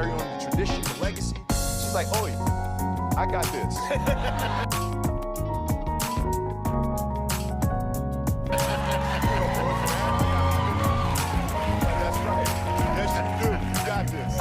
carry on the tradition, the legacy. She's like, oh, I got this. That's right. Yes, you do. You got this.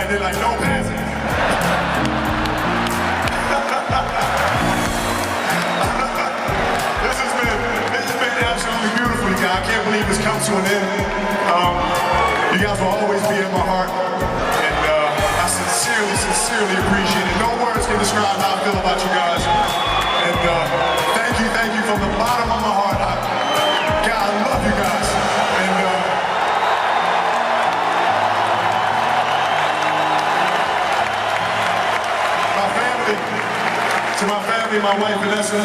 They're like, don't pass it. This has been absolutely beautiful, you guys. I can't believe it's come to an end. You guys will always be in my heart. And I sincerely appreciate it. No words can describe how I feel about you guys. And thank you from the bottom of my heart. God, I love you guys. And to my family, my wife Vanessa,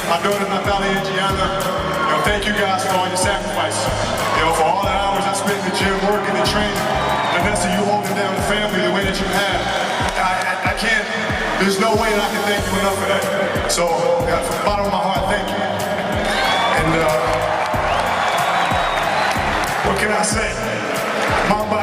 my daughter Natalia and Gianna, thank you guys for all your sacrifice. For all the hours I spent in the gym working and training. Vanessa, you holding down the family the way that you have. I can't, there's no way that I can thank you enough for that. So, from the bottom of my heart, thank you. And what can I say? Mamba